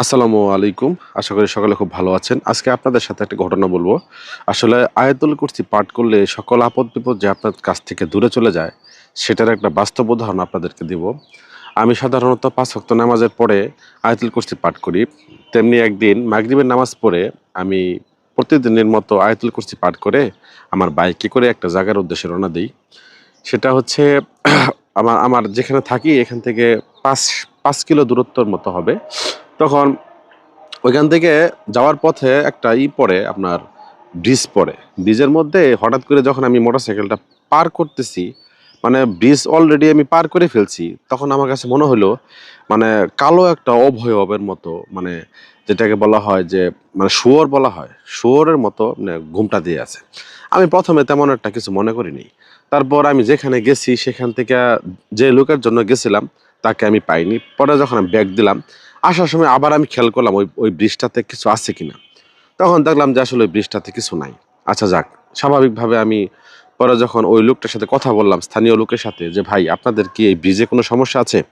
আসসালামু আলাইকুম। আশা করি সকলে খুব ভালো আছেন। আজকে আপনাদের সাথে একটা ঘটনা বলব। আসলে আয়াতুল কুরসি পাঠ করলে সকল আপদ-বিপদ যে আপনার কাছ থেকে দূরে চলে যায়, সেটার একটা বাস্তব উদাহরণ আপনাদেরকে দিব। আমি সাধারণত ৫ ওয়াক্ত নামাজের পরে আয়াতুল কুরসি পাঠ করি। তেমনি একদিন মাগরিবের নামাজ পড়ে আমি প্রতিদিনের মতো আয়াতুল কুরসি পাঠ করে আমার বাইকে করে একটা জায়গার উদ্দেশ্যে রওনা দেই। সেটা হচ্ছে আমার আমার যেখানে থাকি এখান থেকে ৫ কিলো দূরত্বর মতো হবে। তখন ওইখান থেকে যাওয়ার পথে একটা পড়ে আপনার ব্রিজ পড়ে। ব্রিজের মধ্যে হঠাৎ করে যখন আমি মোটরসাইকেলটা পার করতেছি, মানে ব্রিজ অলরেডি আমি পার করে ফেলছি। তখন আমার কাছে মনে হলো মানে কালো একটা অবয়বের মতো, মানে যেটাকে বলা হয় যে মানে শুয়োর বলা হয়। শুয়োরের মতো মানে ঘুমটা দিয়ে আছে। আমি ১ম এ তেমন একটা কিছু মনে করিনি। তারপর আমি যেখানে গেছি সেখান থেকে যে লোকের জন্য গেছিলাম তাকে আমি পাইনি। পরে যখন আমি ব্যাক দিলাম, আসার সময় আবার আমি খেয়াল করলাম ওই ব্রিজটাতে কিছু আছে কিনা। তখন দেখলাম যে আসলে ওই ব্রিজটাতে কিছু নাই। আচ্ছা যাক, স্বাভাবিকভাবে আমি পরে যখন ওই লোকটার সাথে কথা বললাম, স্থানীয় লোকের সাথে যে, "ভাই আপনাদের কি এই ব্রিজে কোনো সমস্যা আছে?"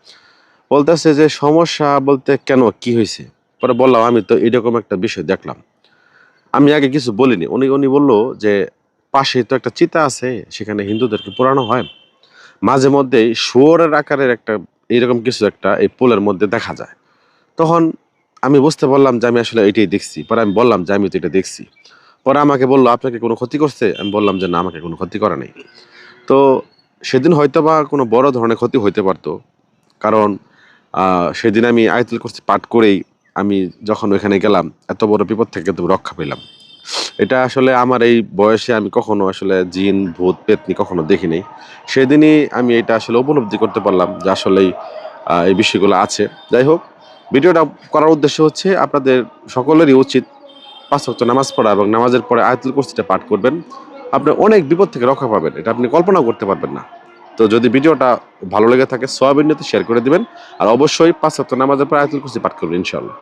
বলতেছে যে, "সমস্যা বলতে কেন? কি হইছে?" পরে বললাম, "আমি তো এরকম একটা বিষয় দেখলাম।" আমি আগে কিছু বলিনি। উনি বলল যে, "পাশেই তো একটা চিতা আছে, সেখানে হিন্দুদেরকে পোড়ানো হয়। মাঝে মধ্যেই শুয়োরের আকারের একটা এরকম কিছু একটা এই পোলের মধ্যে দেখা যায়।" তখন আমি বুঝতে পারলাম যে আমি আসলে এটাই দেখছি। পরে আমি বললাম যে, "আমি তো এটা দেখছি।" পরে আমাকে বলল, "আপনাকে কোনো ক্ষতি করছে?" আমি বললাম যে, "না, আমাকে কোনো ক্ষতি করে নাই।" তো সেদিন হয়তোবা কোনো বড় ধরনের ক্ষতি হইতে পারত। কারণ আ সেদিন আমি আয়াতুল কুরসি পাঠ করেই আমি যখন ওইখানে গেলাম, এত বড় বিপদ থেকে তো রক্ষা পেলাম। এটা আসলে আমার এই বয়সে আমি কখনো আসলে জিন, ভূত, পেত্নী কখনো দেখি নাই। সেদিনই আমি এটা আসলে উপলব্ধি করতে পারলাম যে আসলেই এই বিষয়গুলো আছে। যাই হোক, ভিডিওটা করার উদ্দেশ্য হচ্ছে আপনাদের সকলেরই উচিত ৫ ওয়াক্ত নামাজ পড়া এবং নামাজের পরে আয়াতুল কুরসিটা পাঠ করবেন। আপনি অনেক বিপদ থেকে রক্ষা পাবেন। এটা আপনি কল্পনাও করতে পারবেন না। তো যদি ভিডিওটা ভালো লেগে থাকে সওয়াবের নিয়তে শেয়ার করে দিবেন। আর অবশ্যই ৫ ওয়াক্ত নামাজের পর আয়াতুল কুরসি পাঠ করবেন ইনশাআল্লাহ।